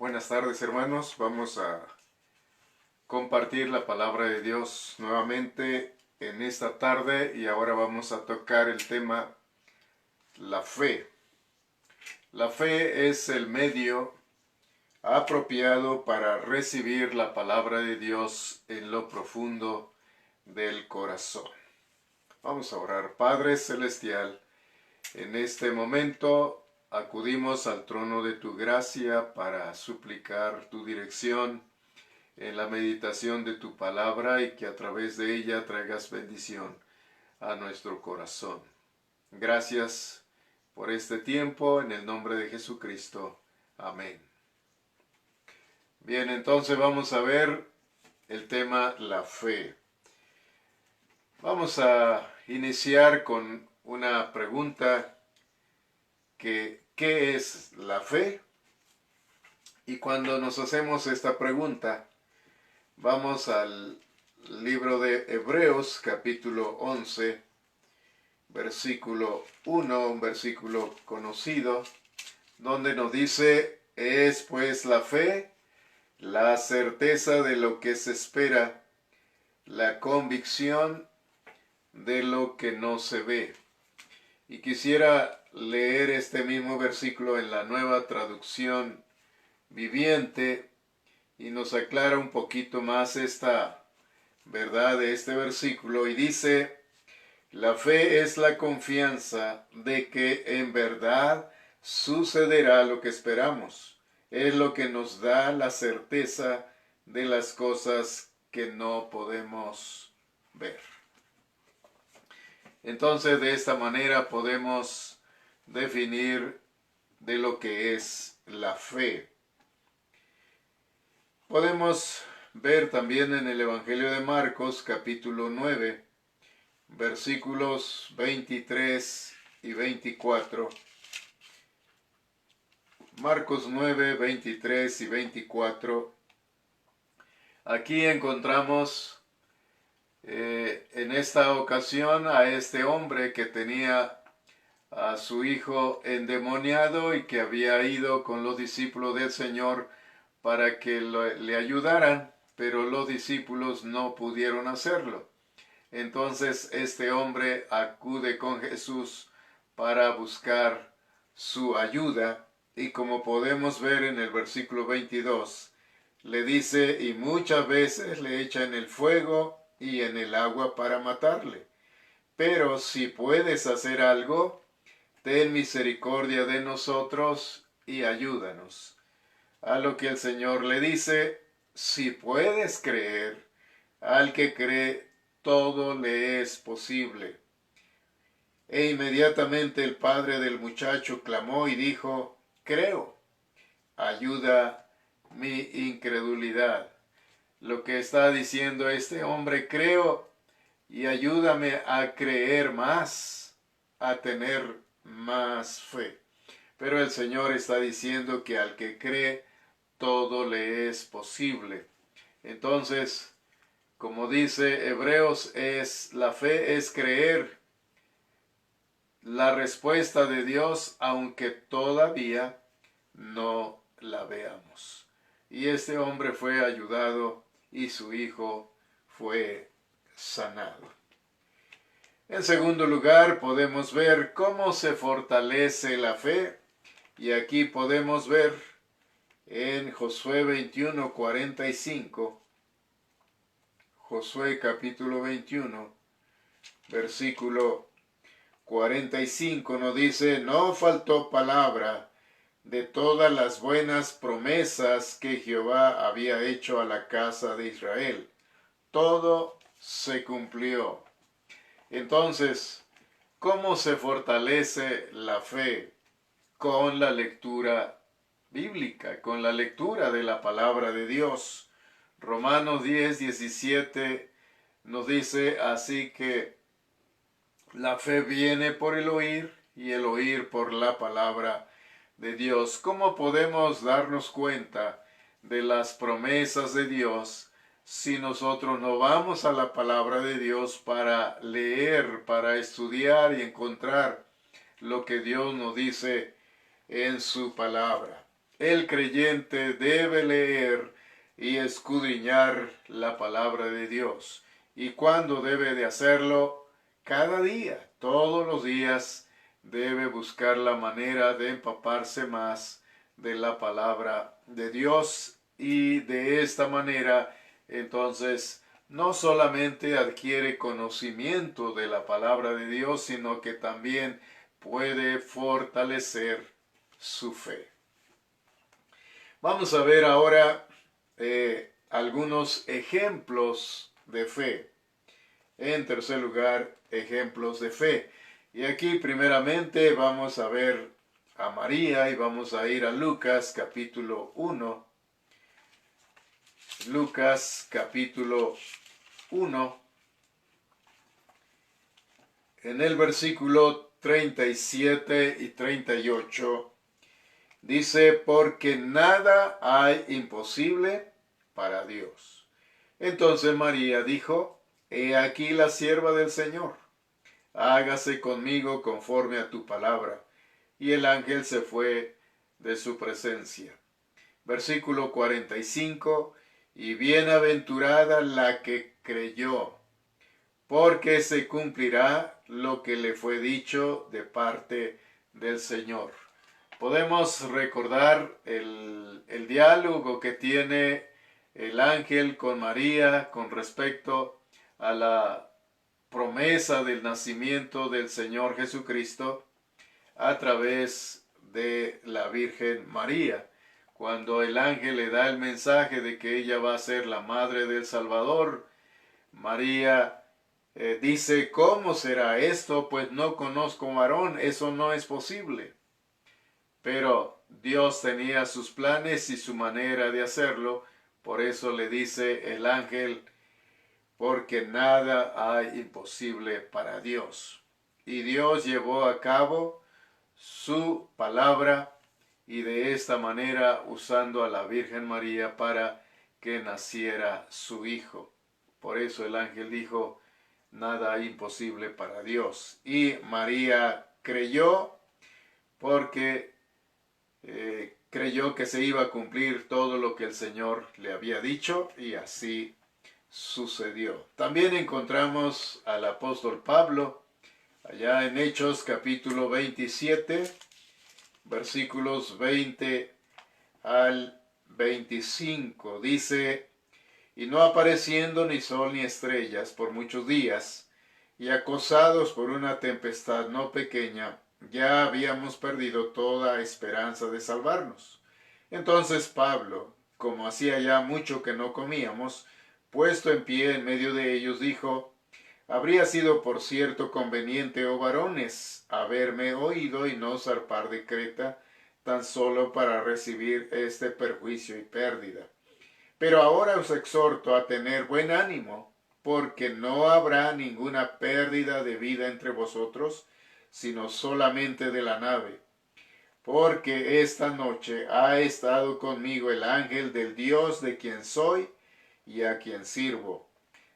Buenas tardes, hermanos. Vamos a compartir la palabra de Dios nuevamente en esta tarde y ahora vamos a tocar el tema la fe. La fe es el medio apropiado para recibir la palabra de Dios en lo profundo del corazón. Vamos a orar. Padre Celestial, en este momento acudimos al trono de tu gracia para suplicar tu dirección en la meditación de tu palabra y que a través de ella traigas bendición a nuestro corazón. Gracias por este tiempo, en el nombre de Jesucristo. Amén. Bien, entonces vamos a ver el tema la fe. Vamos a iniciar con una pregunta que ¿qué es la fe? Y cuando nos hacemos esta pregunta, vamos al libro de Hebreos, capítulo 11, versículo 1, un versículo conocido, donde nos dice, es pues la fe, la certeza de lo que se espera, la convicción de lo que no se ve. Y quisiera leer este mismo versículo en la Nueva Traducción Viviente, y nos aclara un poquito más esta verdad de este versículo y dice, la fe es la confianza de que en verdad sucederá lo que esperamos. Es lo que nos da la certeza de las cosas que no podemos ver. Entonces, de esta manera podemos definir de lo que es la fe. Podemos ver también en el Evangelio de Marcos, capítulo 9, versículos 23 y 24. Marcos 9, 23 y 24. Aquí encontramos en esta ocasión a este hombre que tenía a su hijo endemoniado y que había ido con los discípulos del Señor para que le ayudaran, pero los discípulos no pudieron hacerlo. Entonces este hombre acude con Jesús para buscar su ayuda y como podemos ver en el versículo 22, le dice, y muchas veces le echa en el fuego y en el agua para matarle. Pero si puedes hacer algo, ten misericordia de nosotros y ayúdanos. A lo que el Señor le dice, si puedes creer, al que cree todo le es posible. E inmediatamente el padre del muchacho clamó y dijo, creo, ayuda mi incredulidad. Lo que está diciendo este hombre, creo y ayúdame a creer más, a tener más fe. Pero el Señor está diciendo que al que cree, todo le es posible. Entonces, como dice Hebreos, la fe es creer la respuesta de Dios, aunque todavía no la veamos. Y este hombre fue ayudado y su hijo fue sanado. En segundo lugar, podemos ver cómo se fortalece la fe. Y aquí podemos ver en Josué 21, 45, Josué capítulo 21, versículo 45 nos dice, no faltó palabra de todas las buenas promesas que Jehová había hecho a la casa de Israel. Todo se cumplió. Entonces, ¿cómo se fortalece la fe? Con la lectura bíblica, con la lectura de la palabra de Dios. Romanos 10, 17 nos dice, así que la fe viene por el oír y el oír por la palabra de Dios. ¿Cómo podemos darnos cuenta de las promesas de Dios si nosotros no vamos a la palabra de Dios para leer, para estudiar y encontrar lo que Dios nos dice en su palabra? el creyente debe leer y escudriñar la palabra de Dios. ¿Y cuándo debe de hacerlo? Cada día, todos los días, debe buscar la manera de empaparse más de la palabra de Dios, y de esta manera, entonces, no solamente adquiere conocimiento de la palabra de Dios, sino que también puede fortalecer su fe. Vamos a ver ahora algunos ejemplos de fe. En tercer lugar, ejemplos de fe. Y aquí primeramente vamos a ver a María y vamos a ir a Lucas capítulo 1. Lucas capítulo 1. En el versículo 37 y 38 dice: porque nada hay imposible para Dios. Entonces María dijo: he aquí la sierva del Señor, hágase conmigo conforme a tu palabra. Y el ángel se fue de su presencia. Versículo 45, y bienaventurada la que creyó, porque se cumplirá lo que le fue dicho de parte del Señor. Podemos recordar el diálogo que tiene el ángel con María con respecto a la promesa del nacimiento del Señor Jesucristo a través de la Virgen María. Cuando el ángel le da el mensaje de que ella va a ser la madre del Salvador, María dice: ¿cómo será esto? Pues no conozco varón, eso no es posible. Pero Dios tenía sus planes y su manera de hacerlo, por eso le dice el ángel: porque nada hay imposible para Dios. Y Dios llevó a cabo su palabra, y de esta manera usando a la Virgen María para que naciera su hijo. Por eso el ángel dijo: nada hay imposible para Dios. Y María creyó, porque creyó que se iba a cumplir todo lo que el Señor le había dicho, y así sucedió. También encontramos al apóstol Pablo allá en Hechos capítulo 27, versículos 20 al 25. Dice: y no apareciendo ni sol ni estrellas por muchos días, y acosados por una tempestad no pequeña, ya habíamos perdido toda esperanza de salvarnos. Entonces Pablo, como hacía ya mucho que no comíamos, puesto en pie en medio de ellos, dijo: habría sido por cierto conveniente, oh varones, haberme oído y no zarpar de Creta, tan solo para recibir este perjuicio y pérdida. Pero ahora os exhorto a tener buen ánimo, porque no habrá ninguna pérdida de vida entre vosotros, sino solamente de la nave. Porque esta noche ha estado conmigo el ángel del Dios de quien soy y a quien sirvo,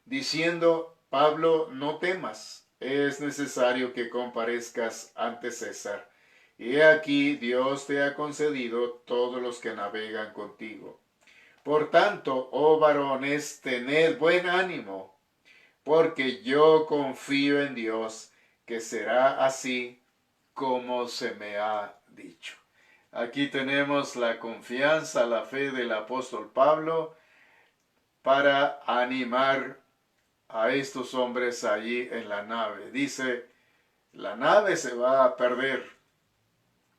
diciendo: Pablo, no temas, es necesario que comparezcas ante César. Y he aquí Dios te ha concedido todos los que navegan contigo. Por tanto, oh varones, tened buen ánimo, porque yo confío en Dios, que será así como se me ha dicho. Aquí tenemos la confianza, la fe del apóstol Pablo para animar a estos hombres allí en la nave. Dice: la nave se va a perder,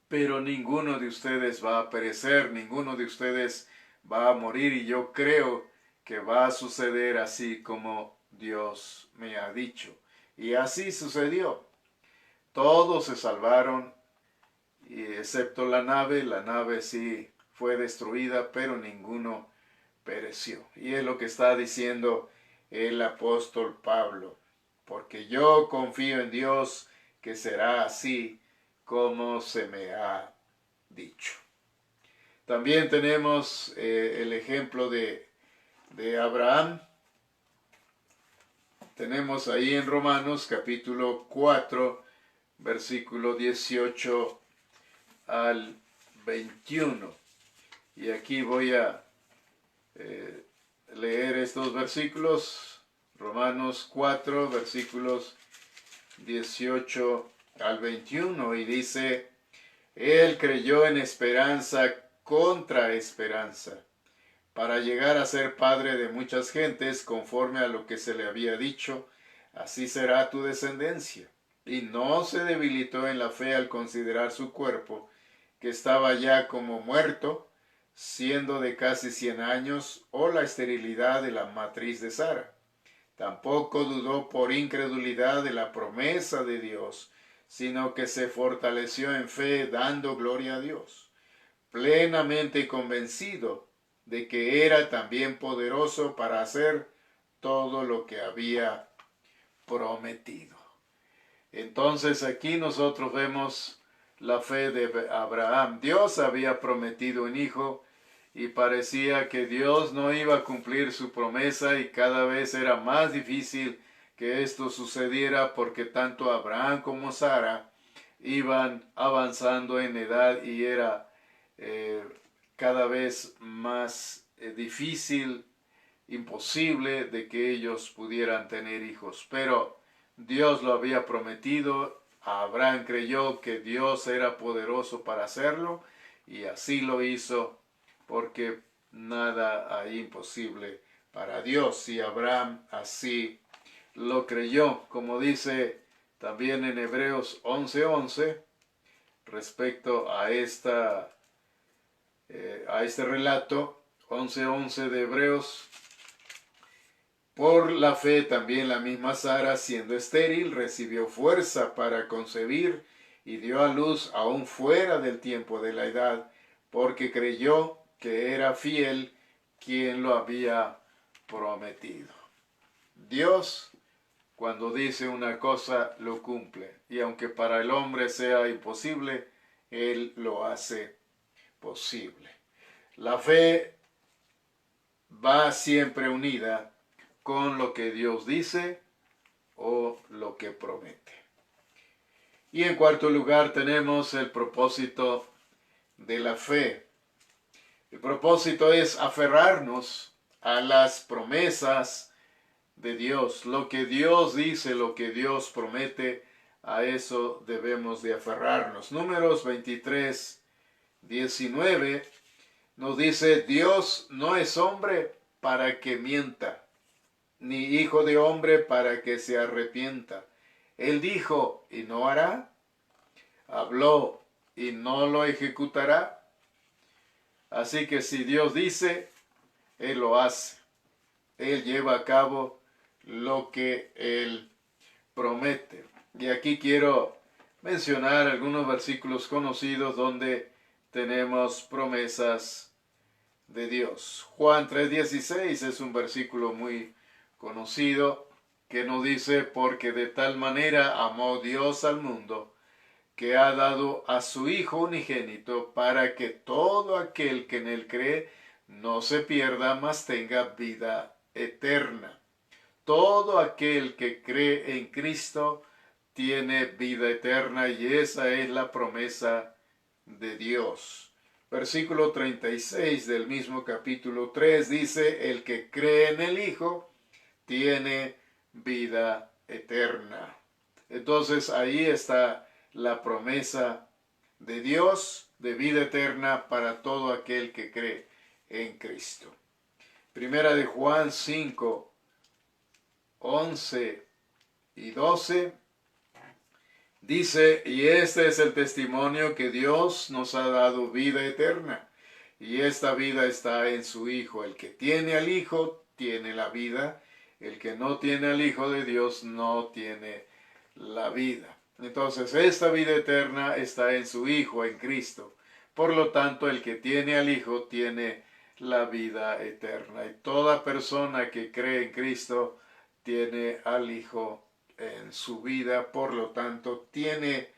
pero ninguno de ustedes va a perecer, ninguno de ustedes va a morir, y yo creo que va a suceder así como Dios me ha dicho. Y así sucedió. Todos se salvaron, excepto la nave sí fue destruida, pero ninguno pereció. Y es lo que está diciendo el apóstol Pablo: porque yo confío en Dios, que será así como se me ha dicho. También tenemos el ejemplo de Abraham. Tenemos ahí en Romanos capítulo 4, versículo 18 al 21. Y aquí voy a leer estos versículos, Romanos 4, versículos 18 al 21, y dice: Él creyó en esperanza contra esperanza, para llegar a ser padre de muchas gentes, conforme a lo que se le había dicho, así será tu descendencia. Y no se debilitó en la fe al considerar su cuerpo, que estaba ya como muerto, siendo de casi 100 años, o la esterilidad de la matriz de Sara. Tampoco dudó por incredulidad de la promesa de Dios, sino que se fortaleció en fe, dando gloria a Dios, plenamente convencido de que era también poderoso para hacer todo lo que había prometido. Entonces aquí nosotros vemos la fe de Abraham. Dios había prometido un hijo y parecía que Dios no iba a cumplir su promesa, y cada vez era más difícil que esto sucediera, porque tanto Abraham como Sara iban avanzando en edad y era cada vez más difícil, imposible de que ellos pudieran tener hijos. Pero Dios lo había prometido, Abraham creyó que Dios era poderoso para hacerlo, y así lo hizo, porque nada hay imposible para Dios, y Abraham así lo creyó, como dice también en Hebreos 11:11, respecto a este relato, 11:11 de Hebreos: por la fe también la misma Sara, siendo estéril, recibió fuerza para concebir y dio a luz aún fuera del tiempo de la edad, porque creyó que era fiel quien lo había prometido. Dios, cuando dice una cosa, lo cumple, y aunque para el hombre sea imposible, Él lo hace posible. La fe va siempre unida con lo que Dios dice o lo que promete. Y en cuarto lugar tenemos el propósito de la fe. El propósito es aferrarnos a las promesas de Dios. Lo que Dios dice, lo que Dios promete, a eso debemos de aferrarnos. Números 23:19 nos dice: Dios no es hombre para que mienta, ni hijo de hombre para que se arrepienta. Él dijo y no hará, habló y no lo ejecutará. Así que si Dios dice, Él lo hace. Él lleva a cabo lo que Él promete. Y aquí quiero mencionar algunos versículos conocidos donde tenemos promesas de Dios. Juan 3:16 es un versículo muy conocido que nos dice: porque de tal manera amó Dios al mundo, que ha dado a su Hijo unigénito, para que todo aquel que en él cree no se pierda, mas tenga vida eterna. Todo aquel que cree en Cristo tiene vida eterna, y esa es la promesa de Dios. Versículo 36 del mismo capítulo 3 dice: el que cree en el Hijo tiene vida eterna. Entonces ahí está la promesa de Dios de vida eterna para todo aquel que cree en Cristo. Primera de Juan 5:11 y 12 dice: y este es el testimonio que Dios nos ha dado, vida eterna, y esta vida está en su Hijo. El que tiene al Hijo tiene la vida, el que no tiene al Hijo de Dios no tiene la vida. Entonces esta vida eterna está en su Hijo, en Cristo. Por lo tanto, el que tiene al Hijo tiene la vida eterna, y toda persona que cree en Cristo tiene al Hijo en su vida, por lo tanto tiene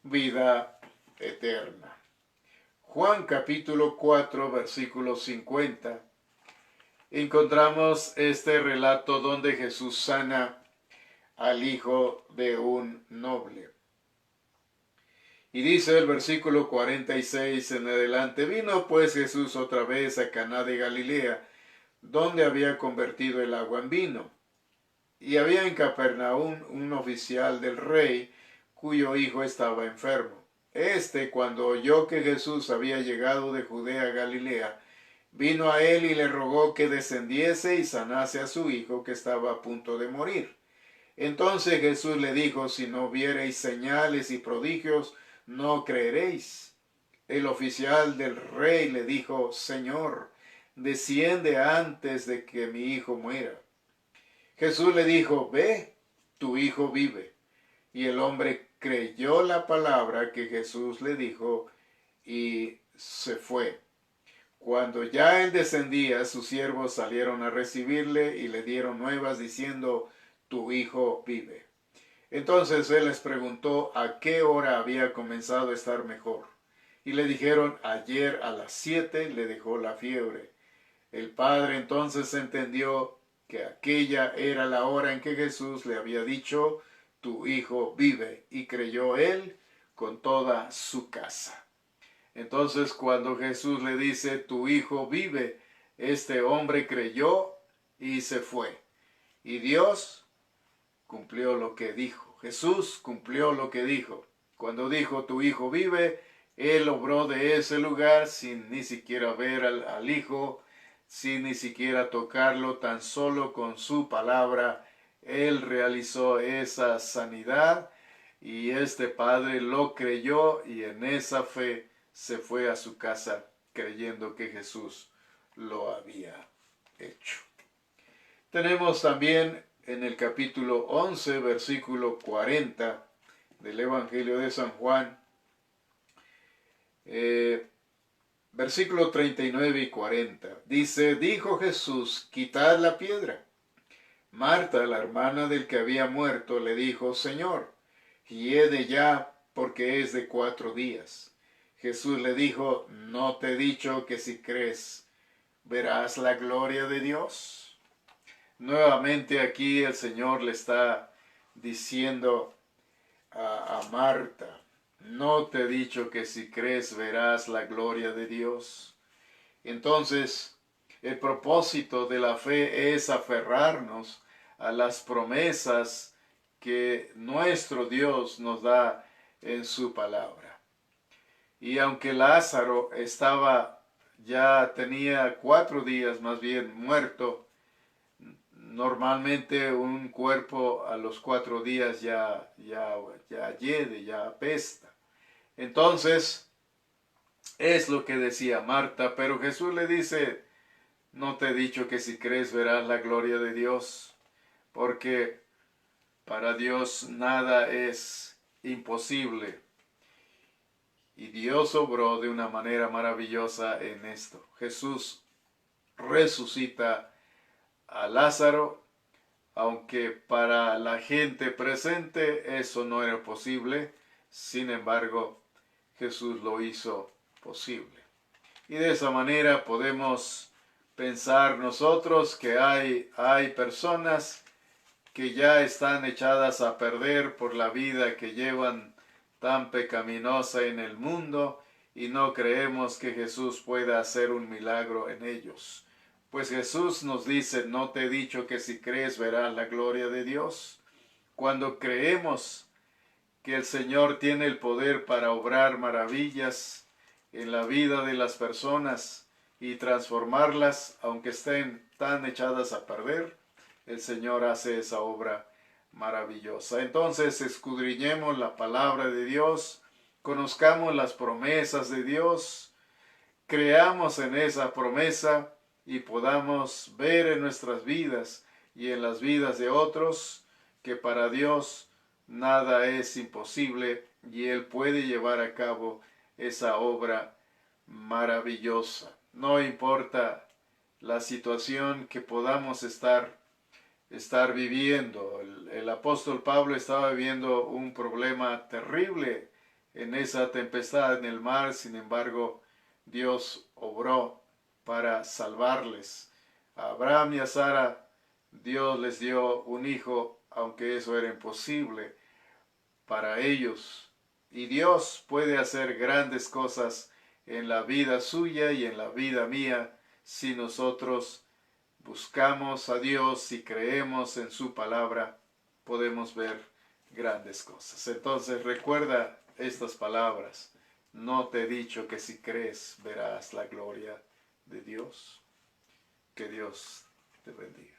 vida eterna. Juan capítulo 4 versículo 50, encontramos este relato donde Jesús sana al hijo de un noble. Y dice el versículo 46 en adelante, vino pues Jesús otra vez a Caná de Galilea, donde había convertido el agua en vino. Y había en Capernaum un oficial del rey, cuyo hijo estaba enfermo. Cuando oyó que Jesús había llegado de Judea a Galilea, vino a él y le rogó que descendiese y sanase a su hijo, que estaba a punto de morir. Entonces Jesús le dijo, si no viereis señales y prodigios, no creeréis. El oficial del rey le dijo, Señor, desciende antes de que mi hijo muera. Jesús le dijo, ve, tu hijo vive. Y el hombre creyó la palabra que Jesús le dijo y se fue. Cuando ya él descendía, sus siervos salieron a recibirle y le dieron nuevas diciendo, tu hijo vive. Entonces él les preguntó a qué hora había comenzado a estar mejor. Y le dijeron, ayer a las 7 le dejó la fiebre. El padre entonces entendió que aquella era la hora en que Jesús le había dicho, tu hijo vive, y creyó él con toda su casa. Entonces cuando Jesús le dice, tu hijo vive, este hombre creyó y se fue. Y Dios cumplió lo que dijo. Jesús cumplió lo que dijo. Cuando dijo, tu hijo vive, él obró de ese lugar sin ni siquiera ver al hijo, sin ni siquiera tocarlo, tan solo con su palabra. Él realizó esa sanidad y este padre lo creyó y en esa fe se fue a su casa creyendo que Jesús lo había hecho. Tenemos también en el capítulo 11, versículo 40 del Evangelio de San Juan, versículo 39 y 40. Dice, dijo Jesús, quitad la piedra. Marta, la hermana del que había muerto, le dijo, Señor, hiede ya, porque es de 4 días. Jesús le dijo, ¿no te he dicho que si crees, verás la gloria de Dios? Nuevamente aquí el Señor le está diciendo a Marta, ¿no te he dicho que si crees verás la gloria de Dios? Entonces, el propósito de la fe es aferrarnos a las promesas que nuestro Dios nos da en su palabra. Y aunque Lázaro tenía 4 días más bien muerto, normalmente un cuerpo a los 4 días ya hiede, ya apesta. Entonces, es lo que decía Marta, pero Jesús le dice, no te he dicho que si crees verás la gloria de Dios, porque para Dios nada es imposible. Y Dios obró de una manera maravillosa en esto. Jesús resucita a Lázaro, aunque para la gente presente eso no era posible, sin embargo, Jesús lo hizo posible. Y de esa manera podemos pensar nosotros que hay personas que ya están echadas a perder por la vida que llevan tan pecaminosa en el mundo y no creemos que Jesús pueda hacer un milagro en ellos. Pues Jesús nos dice, no te he dicho que si crees verás la gloria de Dios. Cuando creemos que el Señor tiene el poder para obrar maravillas en la vida de las personas y transformarlas, aunque estén tan echadas a perder, el Señor hace esa obra maravillosa. Entonces escudriñemos la palabra de Dios, conozcamos las promesas de Dios, creamos en esa promesa y podamos ver en nuestras vidas y en las vidas de otros que para Dios nada es imposible y Él puede llevar a cabo esa obra maravillosa. No importa la situación que podamos estar viviendo. El apóstol Pablo estaba viviendo un problema terrible en esa tempestad en el mar, sin embargo, Dios obró para salvarles. A Abraham y a Sara, Dios les dio un hijo, aunque eso era imposible para ellos. Y Dios puede hacer grandes cosas en la vida suya y en la vida mía si nosotros buscamos a Dios y creemos en su palabra, podemos ver grandes cosas. Entonces recuerda estas palabras. No te he dicho que si crees verás la gloria de Dios. Que Dios te bendiga.